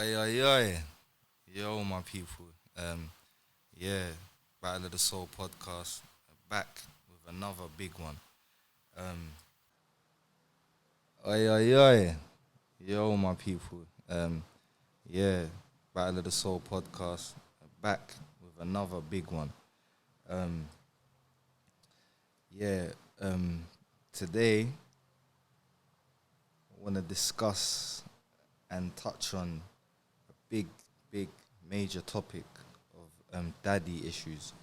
Oi, oi, oi. Yo, my people. Yeah, Battle of the Soul podcast back with another big one. Um, oi, oi, oi. Yo, my people. Yeah, Battle of the Soul podcast back with another big one. Um, yeah, um, Today I want to discuss and touch on a big, major topic of daddy issues.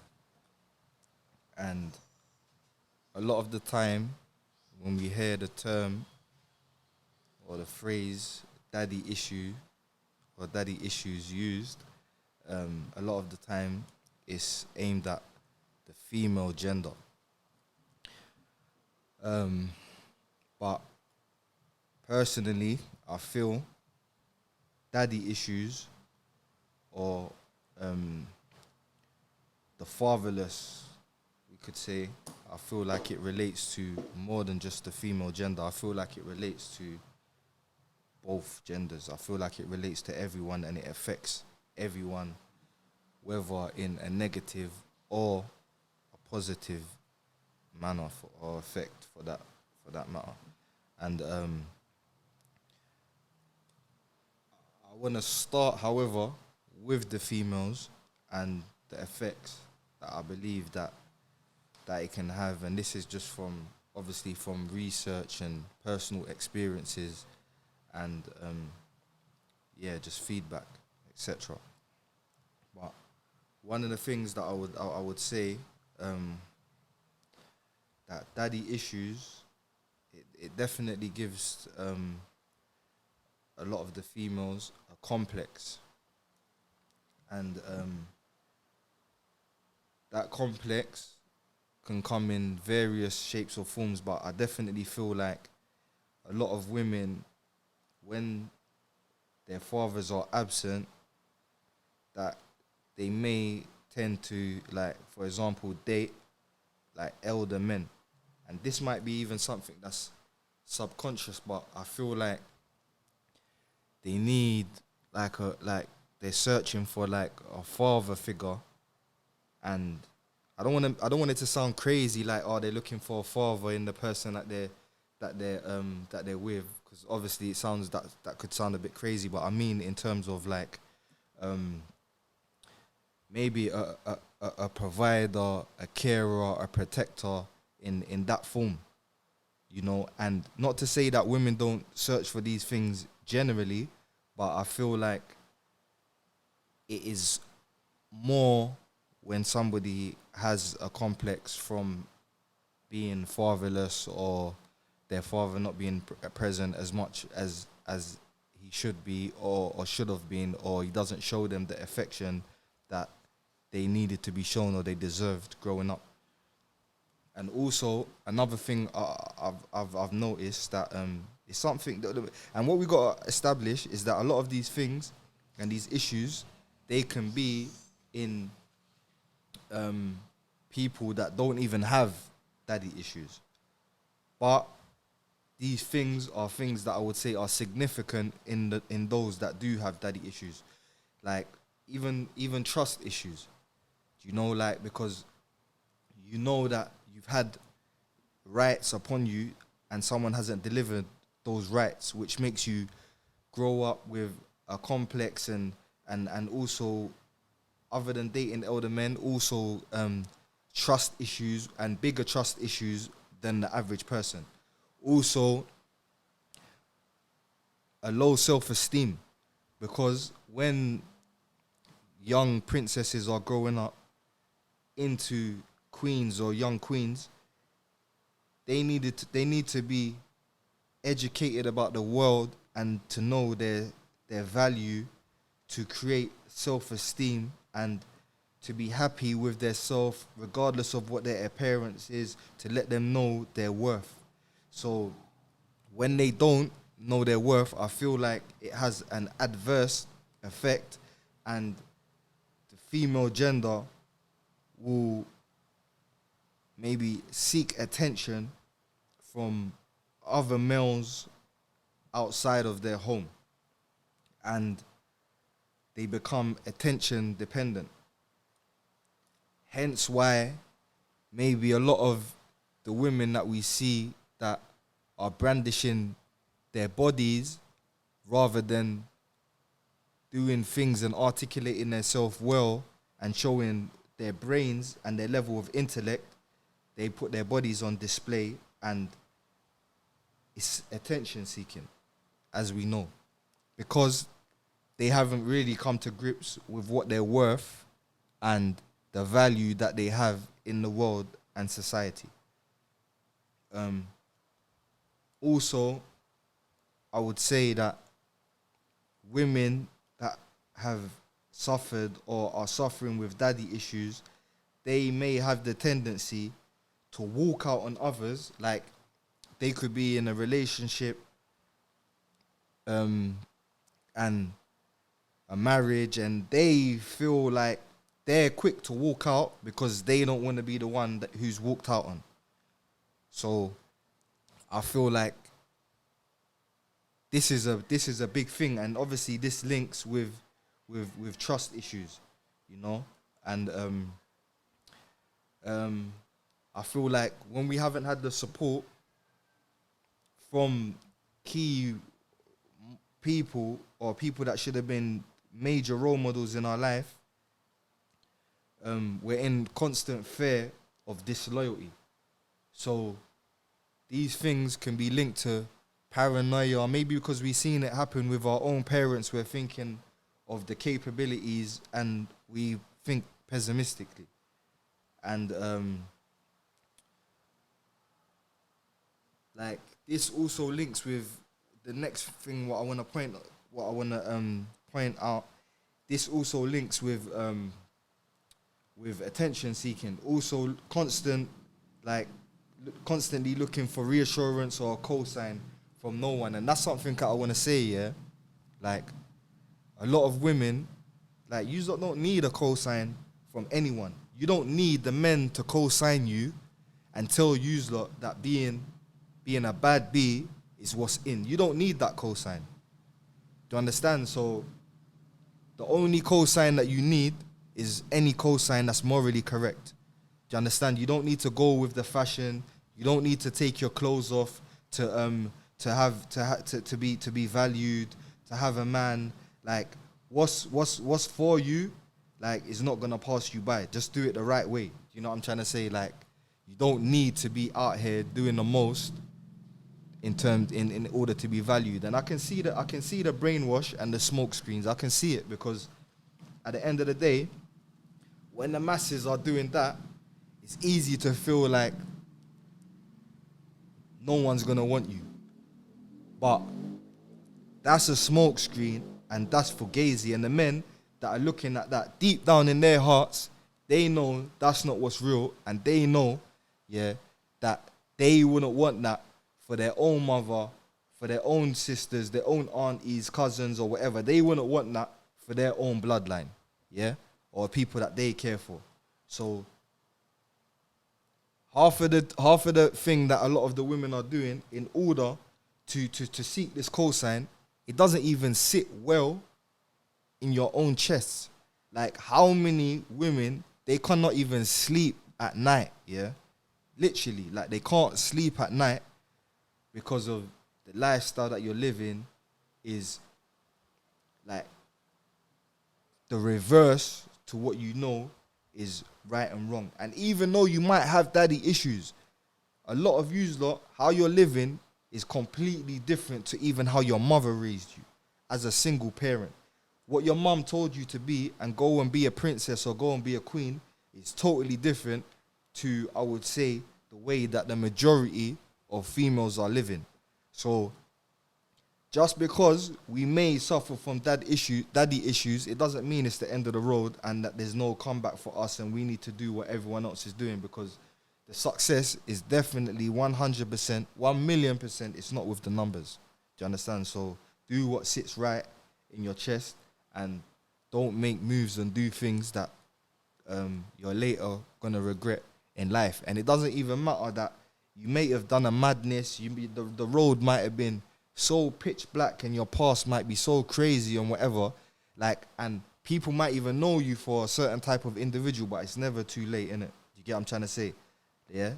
And a lot of the time, when we hear the term or the phrase daddy issue or daddy issues used, a lot of the time it's aimed at the female gender. Um, but personally, I feel daddy issues or um, the fatherless, we could say, I feel like it relates to more than just the female gender. I feel like it relates to both genders. I feel like it relates to everyone and it affects everyone, whether in a negative or a positive manner or effect for that matter. And I want to start, however, with the females and the effects that I believe that it can have, and this is just from obviously from research and personal experiences and yeah, just feedback, etc. But one of the things that I would say um, that daddy issues, it definitely gives a lot of the females a complex, and that complex can come in various shapes or forms. But I definitely feel like a lot of women, when their fathers are absent, that they may tend to, like, for example, date like elder men, and this might be even something that's subconscious, but I feel like they need like they're searching for like a father figure. And I don't want it to sound crazy, like, oh, they're looking for a father in the person that they're with, because obviously it sounds that could sound a bit crazy, but I mean in terms of like um maybe a provider, a carer, a protector in that form, and not to say that women don't search for these things generally, but I feel like it is more when somebody has a complex from being fatherless, or their father not being present as much as he should be, or should have been, or he doesn't show them the affection that they needed to be shown or they deserved growing up. And also another thing I've noticed that it's something that, and what we got to establish is that a lot of these things and these issues, they can be in um, people that don't even have daddy issues, but these things are things that I would say are significant in those that do have daddy issues, like even trust issues. Like, because you know that you've had rights upon you and someone hasn't delivered those rights, which makes you grow up with a complex, and also, other than dating elder men, also trust issues and bigger trust issues than the average person. Also, a low self-esteem, because when young princesses are growing up into queens or young queens, they need to be educated about the world and to know their value, to create self-esteem and to be happy with their self regardless of what their appearance is, to let them know their worth. So when they don't know their worth, I feel like it has an adverse effect, and the female gender will maybe seek attention from other males outside of their home. And they become attention dependent. Hence why maybe a lot of the women that we see that are brandishing their bodies rather than doing things and articulating themselves well and showing their brains and their level of intellect, they put their bodies on display, and it's attention seeking, as we know, because they haven't really come to grips with what they're worth and the value that they have in the world and society. Also, I would say that women that have suffered or are suffering with daddy issues, they may have the tendency to walk out on others. Like, they could be in a relationship and a marriage, and they feel like they're quick to walk out because they don't want to be the one who's walked out on. So I feel like this is a big thing, and obviously this links with trust issues, you know. And I feel like when we haven't had the support from key people or people that should have been major role models in our life, we're in constant fear of disloyalty. So these things can be linked to paranoia, maybe because we've seen it happen with our own parents. We're thinking of the capabilities and we think pessimistically. And like, this also links with the next thing what I want to point out. This also links with attention seeking. Also constantly looking for reassurance or a cosign from no one. And that's something that I want to say, yeah. Like, a lot of women, like, you don't need a cosign from anyone. You don't need the men to co-sign you and tell you lot that being a bad B is what's in. You don't need that cosign. Do you understand? So the only cosign that you need is any cosign that's morally correct. Do you understand? You don't need to go with the fashion. You don't need to take your clothes off to be valued, to have a man. Like, what's for you, like, is not gonna pass you by. Just do it the right way. You know what I'm trying to say? Like, you don't need to be out here doing the most in order to be valued. And I can see the brainwash and the smoke screens. I can see it, because at the end of the day, when the masses are doing that, it's easy to feel like no one's gonna want you. But that's a smoke screen, and that's fugazi. And the men that are looking at that, deep down in their hearts, they know that's not what's real, and they know, yeah, that they wouldn't want that for their own mother, for their own sisters, their own aunties, cousins, or whatever. They wouldn't want that for their own bloodline, yeah, or people that they care for. So half of the thing that a lot of the women are doing in order to seek this cosign, it doesn't even sit well in your own chest. Like, how many women, they cannot even sleep at night, yeah? Literally, like, they can't sleep at night because of the lifestyle that you're living is like the reverse to what you know is right and wrong. And even though you might have daddy issues, a lot of you lot, how you're living is completely different to even how your mother raised you as a single parent. What your mum told you to be and go and be a princess or go and be a queen is totally different to, I would say, the way that the majority of females are living. So just because we may suffer from daddy issues, it doesn't mean it's the end of the road and that there's no comeback for us and we need to do what everyone else is doing, because the success is definitely 100%, 1,000,000%. It's not with the numbers. Do you understand? So do what sits right in your chest and don't make moves and do things that you're later going to regret in life. And it doesn't even matter that you may have done a madness. The road might have been so pitch black and your past might be so crazy and whatever. Like, and people might even know you for a certain type of individual, but it's never too late, innit? You get what I'm trying to say? Yeah?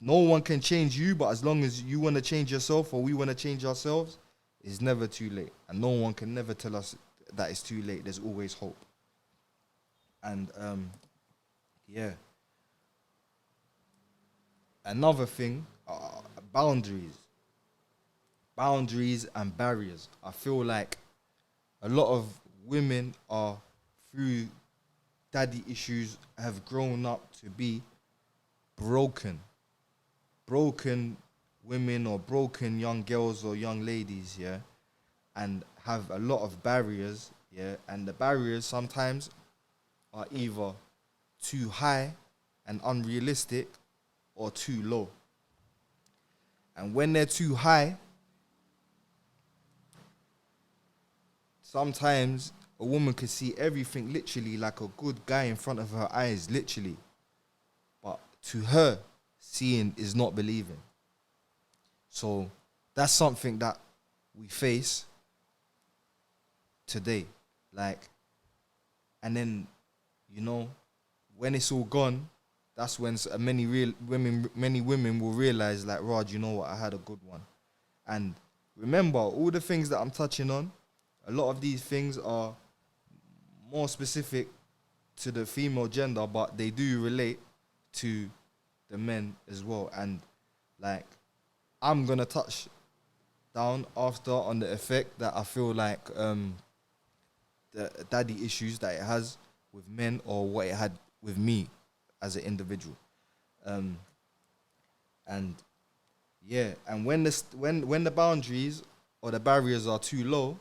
No one can change you, but as long as you want to change yourself or we want to change ourselves, it's never too late. And no one can never tell us that it's too late. There's always hope. And yeah. Another thing, boundaries. Boundaries and barriers. I feel like a lot of women are, through daddy issues, have grown up to be broken. Broken women or broken young girls or young ladies, yeah, and have a lot of barriers, yeah, and the barriers sometimes are either too high and unrealistic or too low. And when they're too high, sometimes a woman can see everything literally like a good guy in front of her eyes, literally. But to her, seeing is not believing. So that's something that we face today. Like, and then, you know, when it's all gone, that's when many women will realize, like, Rod, you know what, I had a good one. And remember, all the things that I'm touching on, a lot of these things are more specific to the female gender, but they do relate to the men as well. And like, I'm gonna touch down after on the effect that I feel like the daddy issues that it has with men, or what it had with me as an individual. And yeah, and when the boundaries or the barriers are too low,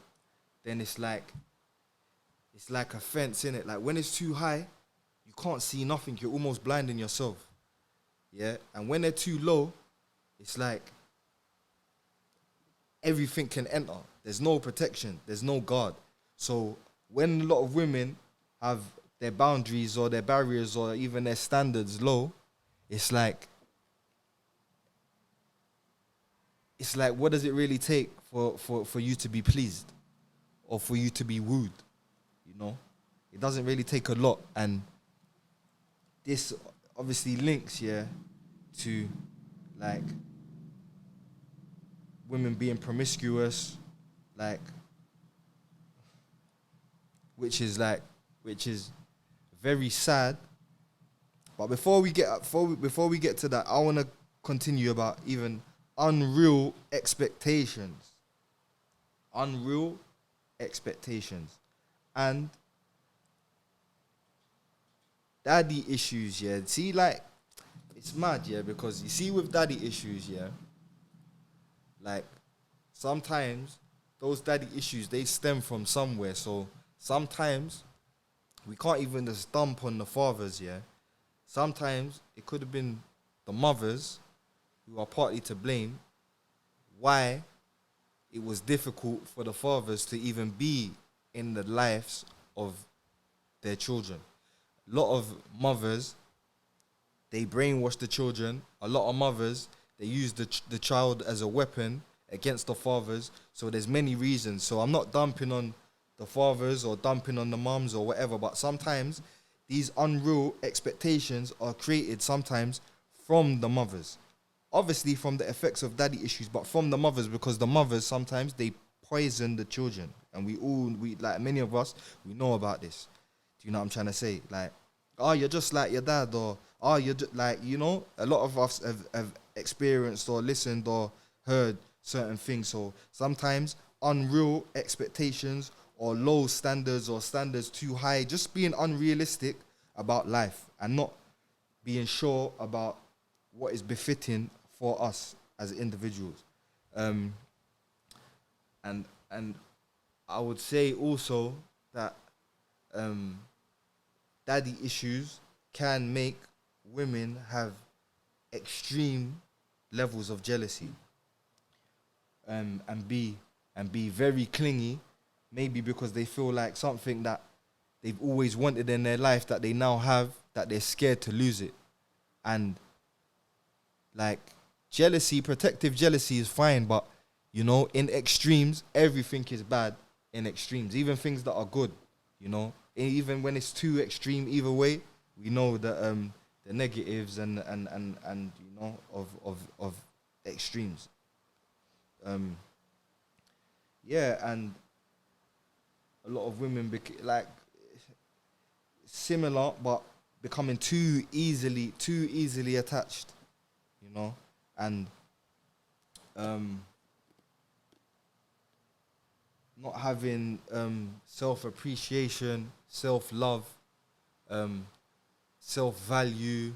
then it's like a fence, innit? Like, when it's too high, you can't see nothing. You're almost blinding yourself. Yeah, and when they're too low, it's like everything can enter. There's no protection. There's no guard. So when a lot of women have their boundaries or their barriers or even their standards low, it's like, what does it really take for you to be pleased or for you to be wooed? You know, it doesn't really take a lot. And this obviously links, yeah, to like women being promiscuous, like, which is very sad. But before we get to that, I want to continue about even unreal expectations. Unreal expectations. And daddy issues, yeah. See, like, it's mad, yeah, because you see with daddy issues, yeah, like, sometimes those daddy issues, they stem from somewhere. So sometimes we can't even just dump on the fathers, yeah. Sometimes it could have been the mothers who are partly to blame why it was difficult for the fathers to even be in the lives of their children. A lot of mothers, they brainwash the children. A lot of mothers, they use the child as a weapon against the fathers. So there's many reasons. So I'm not dumping on the fathers or dumping on the mums or whatever, but sometimes these unreal expectations are created sometimes from the mothers. Obviously from the effects of daddy issues, but from the mothers, because the mothers sometimes, they poison the children. And we like, many of us, we know about this. Do you know what I'm trying to say? Like, oh, you're just like your dad, or oh, you're just like, you know, a lot of us have experienced or listened or heard certain things. So sometimes unreal expectations or low standards or standards too high, just being unrealistic about life and not being sure about what is befitting for us as individuals. And I would say also that daddy issues can make women have extreme levels of jealousy, and be very clingy, maybe because they feel like something that they've always wanted in their life that they now have, that they're scared to lose it. And like, jealousy, protective jealousy is fine, but you know, in extremes, everything is bad in extremes, even things that are good, you know. Even when it's too extreme either way, we know that the negatives and you know of extremes. Yeah, and a lot of women like similar but becoming too easily attached, you know, and um not having self appreciation, self love, um self value,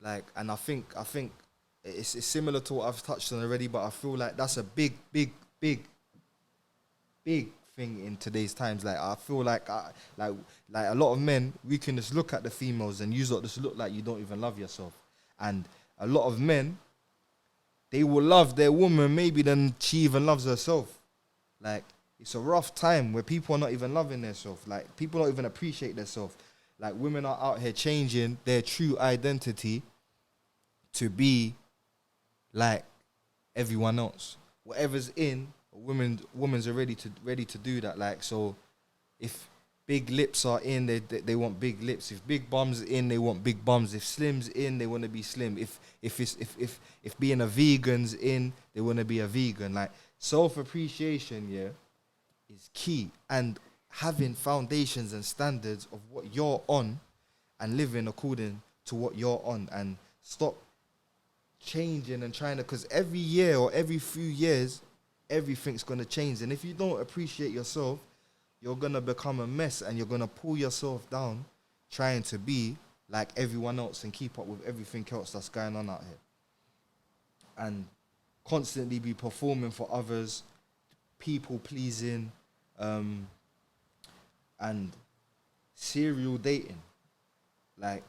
like, and I think it's similar to what I've touched on already, but I feel like that's a big thing in today's times. Like I feel like like a lot of men, we can just look at the females and you lot just look like you don't even love yourself, and a lot of men, they will love their woman maybe than she even loves herself. Like it's a rough time where people are not even loving themselves. Like people don't even appreciate themselves. Like women are out here changing their true identity to be like everyone else. Whatever's in, women's are ready to do that. Like so, if big lips are in, they want big lips. If big bums in, they want big bums. If slim's in, they want to be slim. If being a vegan's in, they want to be a vegan. Like self appreciation, yeah, is key, and having foundations and standards of what you're on, and living according to what you're on, and stop changing and trying to, because every year or every few years, everything's going to change. And if you don't appreciate yourself, you're going to become a mess and you're going to pull yourself down trying to be like everyone else and keep up with everything else that's going on out here. And constantly be performing for others, people pleasing, and serial dating. Like,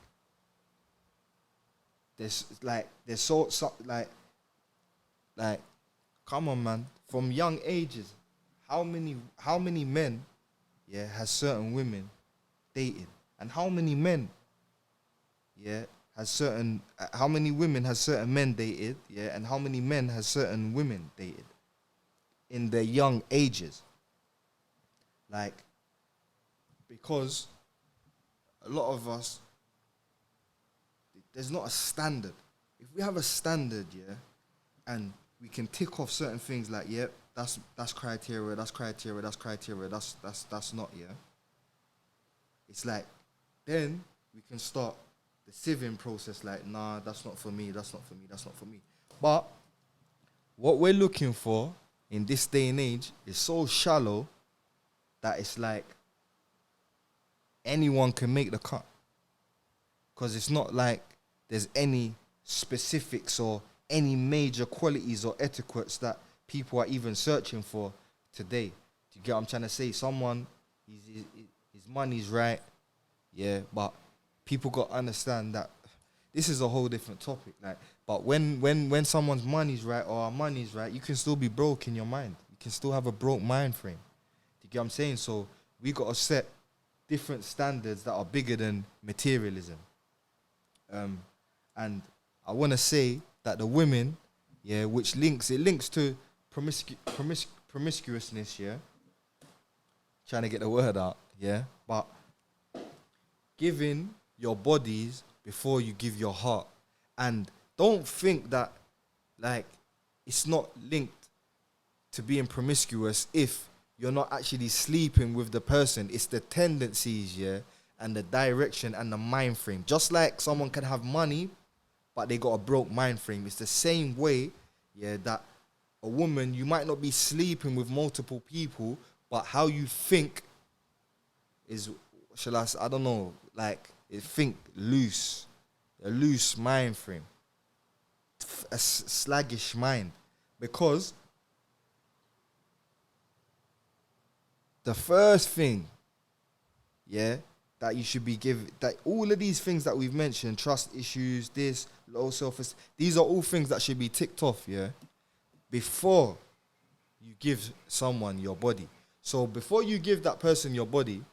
there's so like, come on, man. From young ages, how many men, yeah, has certain women dated, and how many men, yeah, how many women has certain men dated, yeah, and how many men has certain women dated in their young ages. Like, because a lot of us, there's not a standard. If we have a standard, yeah, and we can tick off certain things like, yep, that's criteria, that's not, yeah. It's like, then we can start the sieving process, like, nah, that's not for me. But what we're looking for in this day and age is so shallow that it's like anyone can make the cut. Because it's not like there's any specifics or any major qualities or etiquettes that people are even searching for today. Do you get what I'm trying to say? Someone, his money's right, yeah, but people got to understand that this is a whole different topic. Like, but when someone's money's right or our money's right, you can still be broke in your mind. You can still have a broke mind frame. Do you get what I'm saying? So we got to set different standards that are bigger than materialism. And I want to say that the women, yeah, which links to promiscuousness, yeah. Trying to get the word out, yeah. But giving your bodies before you give your heart, and don't think that like it's not linked to being promiscuous if you're not actually sleeping with the person. It's the tendencies, yeah, and the direction and the mind frame. Just like someone can have money, but they got a broke mind frame. It's the same way, yeah, that a woman, you might not be sleeping with multiple people, but how you think is, I don't know, like, think loose. A loose mind frame. A sluggish mind. Because the first thing, yeah, that you should be given, that all of these things that we've mentioned, trust issues, this, low self-esteem, these are all things that should be ticked off, yeah, before you give someone your body. So before you give that person your body,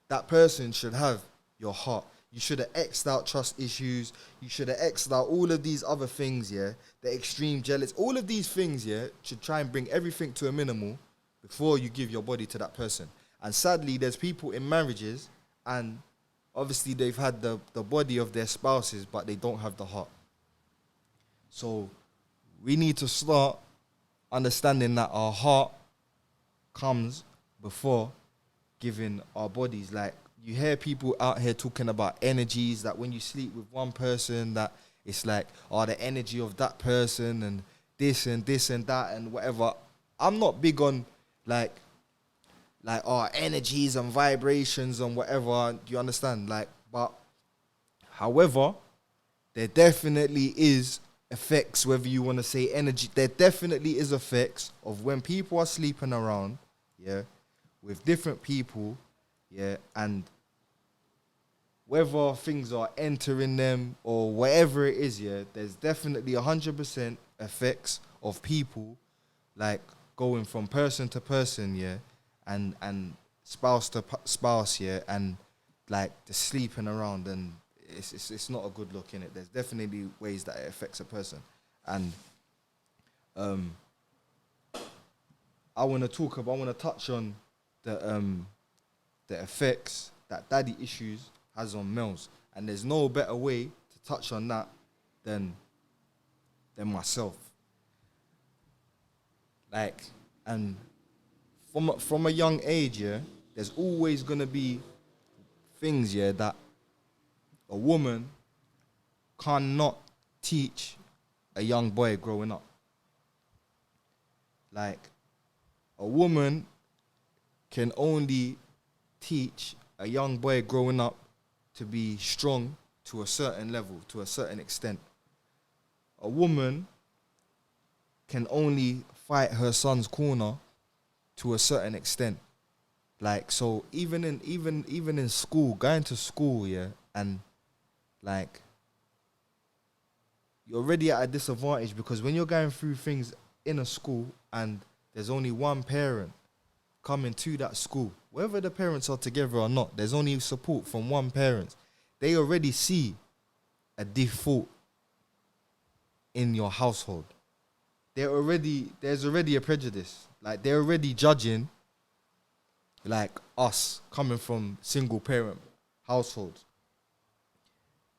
that person should have your heart. You should have X'd out trust issues. You should have X'd out all of these other things, yeah, the extreme jealous, all of these things, yeah, should try and bring everything to a minimal before you give your body to that person. And sadly, there's people in marriages, and obviously they've had the body of their spouses, but they don't have the heart. So we need to start understanding that our heart comes before giving our bodies. Like, you hear people out here talking about energies, that when you sleep with one person, that it's like, oh, the energy of that person and this and this and that and whatever. I'm not big on like energies and vibrations and whatever. Do you understand? Like, but however, there definitely is effects, whether you want to say energy, there definitely is effects of when people are sleeping around, yeah, with different people, yeah, and whether things are entering them or whatever it is, yeah, there's definitely 100% effects of people, like, going from person to person, yeah, and spouse to spouse, yeah, and like the sleeping around, and it's not a good look in it. There's definitely ways that it affects a person, and I want to touch on the effects that daddy issues has on males, and there's no better way to touch on that than myself. Like, and from a young age, yeah, there's always gonna be things, yeah, that a woman cannot teach a young boy growing up. Like, a woman can only teach a young boy growing up to be strong to a certain level, to a certain extent. A woman can only fight her son's corner to a certain extent. Like, so even in school, going to school, yeah, and like, you're already at a disadvantage, because when you're going through things in a school and there's only one parent coming to that school, whether the parents are together or not, there's only support from one parent. They already see a default in your household. There's already a prejudice. Like, they're already judging, like, us coming from single parent households.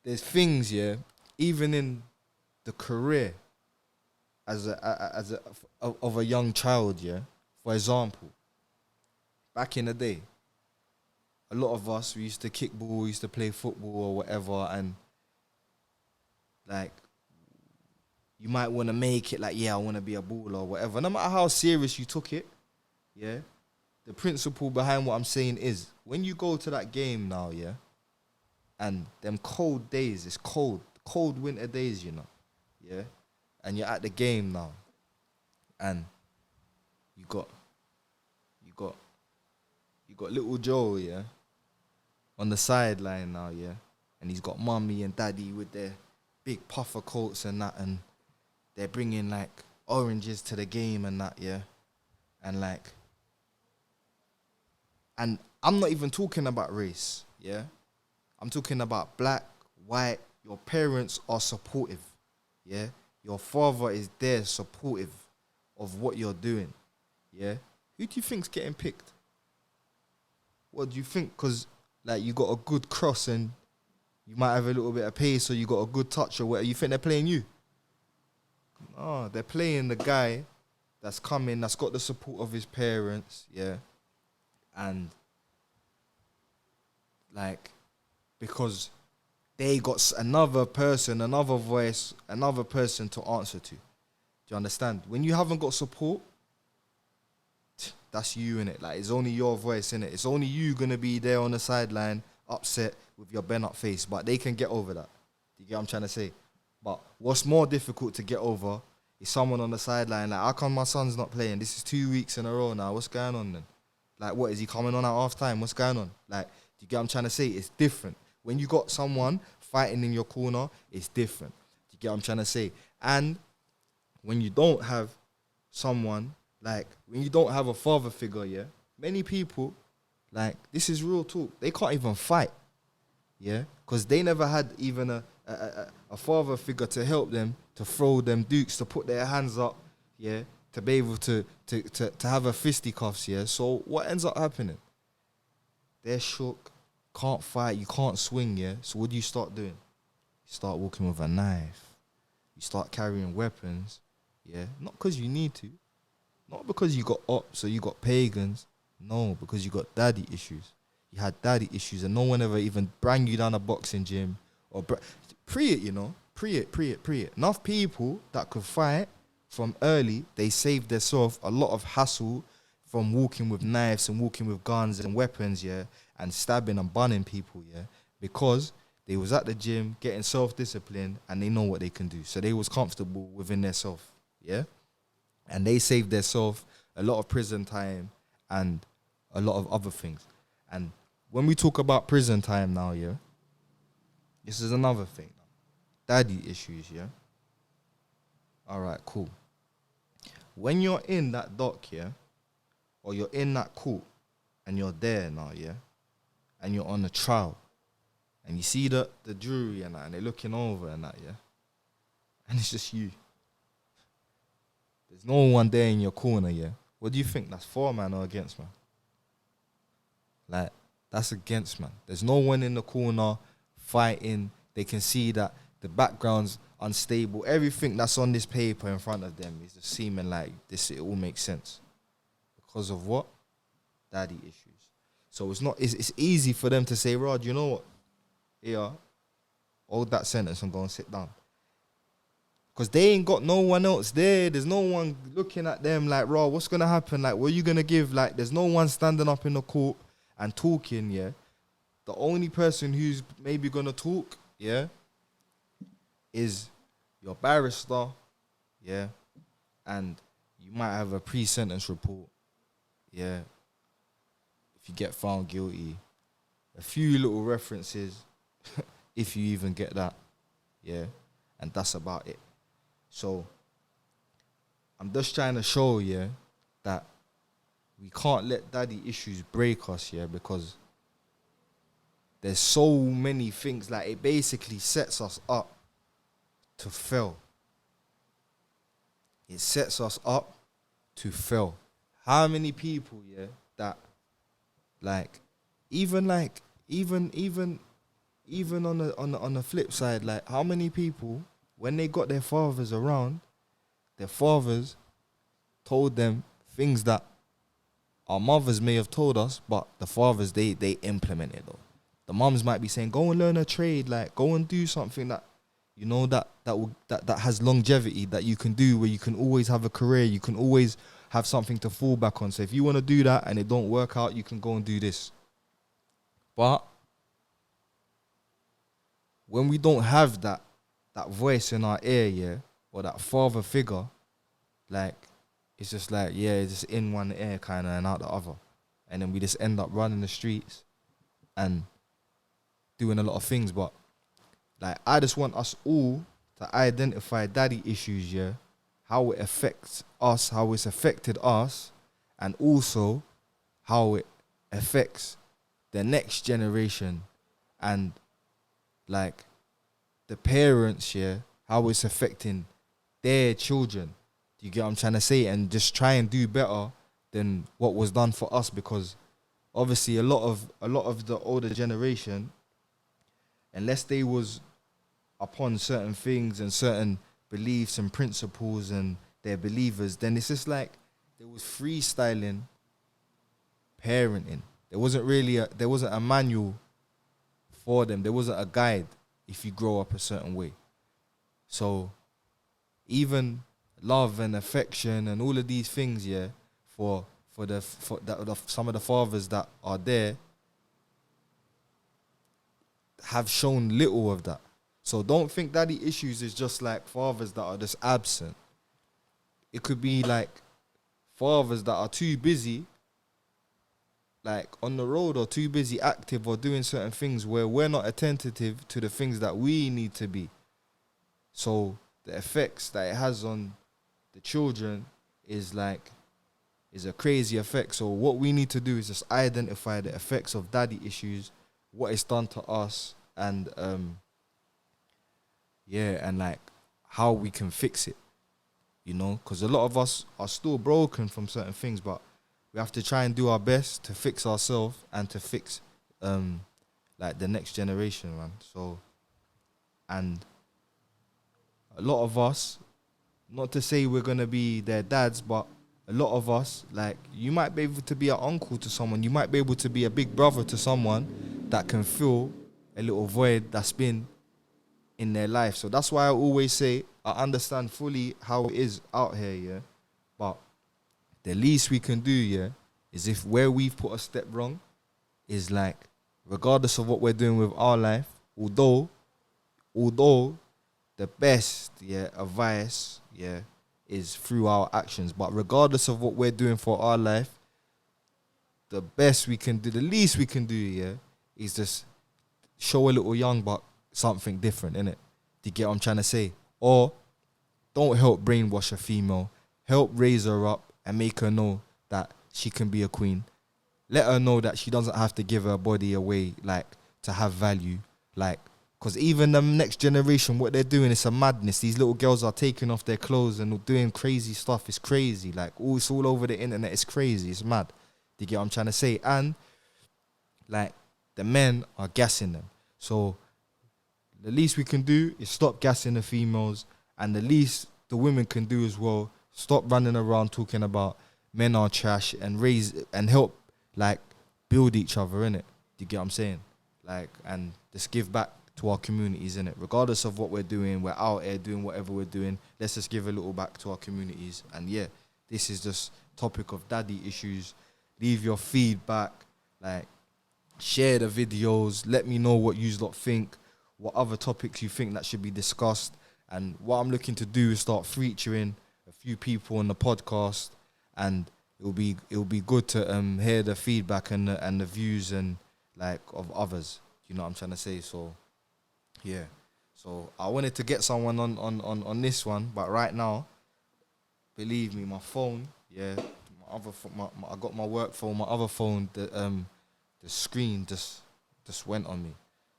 There's things, yeah, even in the career of a young child, yeah. For example, back in the day, a lot of us, we used to kick ball, we used to play football or whatever, and like, you might want to make it like, yeah, I want to be a baller or whatever. No matter how serious you took it, yeah, the principle behind what I'm saying is, when you go to that game now, yeah, and them cold days, it's cold winter days, you know, yeah, and you're at the game now, and you got little Joe, yeah, on the sideline now, yeah, and he's got mummy and daddy with their big puffer coats and that, and they're bringing like oranges to the game and that, yeah, and like, and I'm not even talking about race, yeah, I'm talking about black, white. Your parents are supportive, yeah, your father is there supportive of what you're doing, yeah. Who do you think's getting picked? What do you think? Because, like, you got a good cross and you might have a little bit of pace, or you got a good touch or whatever. You think they're playing you? No, they're playing the guy that's coming, that's got the support of his parents, yeah. And, like, because they got another person, another voice, another person to answer to. Do you understand? When you haven't got support, that's you, innit? Like, it's only your voice, innit? It's only you gonna be there on the sideline, upset with your bent up face, but they can get over that. Do you get what I'm trying to say? But what's more difficult to get over is someone on the sideline, like, how come my son's not playing? This is 2 weeks in a row now. What's going on then? Like, what, is he coming on at half time? What's going on? Like, do you get what I'm trying to say? It's different. When you got someone fighting in your corner, it's different. Do you get what I'm trying to say? And when you don't have someone, like, when you don't have a father figure, yeah, many people, like, this is real talk, they can't even fight, yeah, because they never had even a father figure to help them, to throw them dukes, to put their hands up, yeah, to be able to have a fisticuffs, yeah. So what ends up happening? They're shook, can't fight, you can't swing, yeah. So what do you start doing? You start walking with a knife. You start carrying weapons, yeah. Not because you need to, not because you got ops or you got pagans. No, because you got daddy issues. You had daddy issues, and no one ever even bring you down a boxing gym or pre it, you know, pre it. Enough people that could fight from early, they saved themselves a lot of hassle from walking with knives and walking with guns and weapons, yeah, and stabbing and bunning people, yeah, because they was at the gym getting self-discipline and they know what they can do. So they was comfortable within their self, yeah, and they saved themselves a lot of prison time and a lot of other things. And when we talk about prison time now, yeah, this is another thing. Daddy issues, yeah. All right, cool. When you're in that dock, yeah, or you're in that court and you're there now, yeah, and you're on a trial and you see the jury and that, and they're looking over and that, yeah, and it's just you. There's no one there in your corner, yeah. What do you think? That's for, man, or against, man? Like, that's against, man. There's no one in the corner fighting. They can see that the background's unstable. Everything that's on this paper in front of them is just seeming like this. It all makes sense. Because of what? Daddy issues. So it's easy for them to say, Rod, you know what? Yeah, hold that sentence and go and sit down. Because they ain't got no one else there. There's no one looking at them like, Rod, what's going to happen? Like, what are you going to give? Like, there's no one standing up in the court and talking, yeah? The only person who's maybe going to talk, yeah, is your barrister, yeah? And you might have a pre-sentence report, yeah? If you get found guilty, a few little references, if you even get that, yeah? And that's about it. So, I'm just trying to show, yeah, that we can't let daddy issues break us, yeah, because there's so many things, like it basically sets us up to fail. It sets us up to fail. How many people, yeah, that even on the flip side, like how many people, when they got their fathers around, their fathers told them things that our mothers may have told us, but the fathers, they implement it though. The moms might be saying, go and learn a trade, like go and do something that, you know, that has longevity, that you can do, where you can always have a career, you can always have something to fall back on. So if you want to do that and it don't work out, you can go and do this. But when we don't have that voice in our ear, yeah, or that father figure, like, it's just like, yeah, it's just in one ear kind of and out the other. And then we just end up running the streets and doing a lot of things. But, like, I just want us all to identify daddy issues, yeah, how it affects us, how it's affected us, and also how it affects the next generation and, like, the parents, yeah, how it's affecting their children. Do you get what I'm trying to say? And just try and do better than what was done for us, because obviously a lot of the older generation, unless they was upon certain things and certain beliefs and principles and they're believers, then it's just like there was freestyling parenting. There wasn't a manual for them. There wasn't a guide if you grow up a certain way. So even love and affection and all of these things, yeah, for some of the fathers that are there have shown little of that. So don't think daddy issues is just like fathers that are just absent. It could be like fathers that are too busy, like on the road, or too busy active or doing certain things where we're not attentive to the things that we need to be. So the effects that it has on the children is a crazy effect. So what we need to do is just identify the effects of daddy issues, what it's done to us, and and like how we can fix it. you know, because a lot of us are still broken from certain things, but we have to try and do our best to fix ourselves and to fix like the next generation, man. So, and a lot of us, not to say we're gonna be their dads, but a lot of us, like, you might be able to be an uncle to someone, you might be able to be a big brother to someone that can fill a little void that's been in their life. So that's why I always say I understand fully how it is out here, yeah. But the least we can do, yeah, is if where we've put a step wrong, is like, regardless of what we're doing with our life, although the best, yeah, advice, yeah, is through our actions. But regardless of what we're doing for our life, the best we can do, the least we can do, yeah, is just show a little young buck something different, innit? Do you get what I'm trying to say? Or don't help brainwash a female. Help raise her up and make her know that she can be a queen. Let her know that she doesn't have to give her body away, like, to have value. Like, because even the next generation, what they're doing is a madness. These little girls are taking off their clothes and doing crazy stuff. It's crazy. Like, it's all over the internet. It's crazy. It's mad. Do you get what I'm trying to say? And, like, the men are gassing them. So the least we can do is stop gassing the females, and the least the women can do as well, stop running around talking about men are trash, and raise and help, like, build each other, innit? Do you get what I'm saying? Like, and just give back to our communities, innit? Regardless of what we're doing, we're out here doing whatever we're doing. Let's just give a little back to our communities. And yeah, this is just topic of daddy issues. Leave your feedback, like, share the videos. Let me know what you lot think, what other topics you think that should be discussed. And what I'm looking to do is start featuring a few people on the podcast, and it'll be good to hear the feedback and the views and, like, of others. You know what I'm trying to say? So yeah. So I wanted to get someone on this one, but right now, believe me, my phone, yeah, I got my work phone, my other phone, the screen just went on me.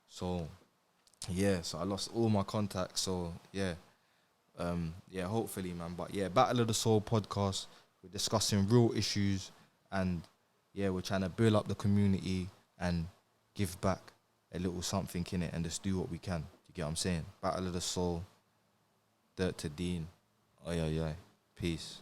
So yeah, so I lost all my contacts. So yeah, yeah, hopefully, man. But yeah, Battle of the Soul podcast. We're discussing real issues, and yeah, we're trying to build up the community and give back a little something in it, and just do what we can. You get what I'm saying? Battle of the Soul, Dirt to Dean. Oh yeah, yeah. Peace.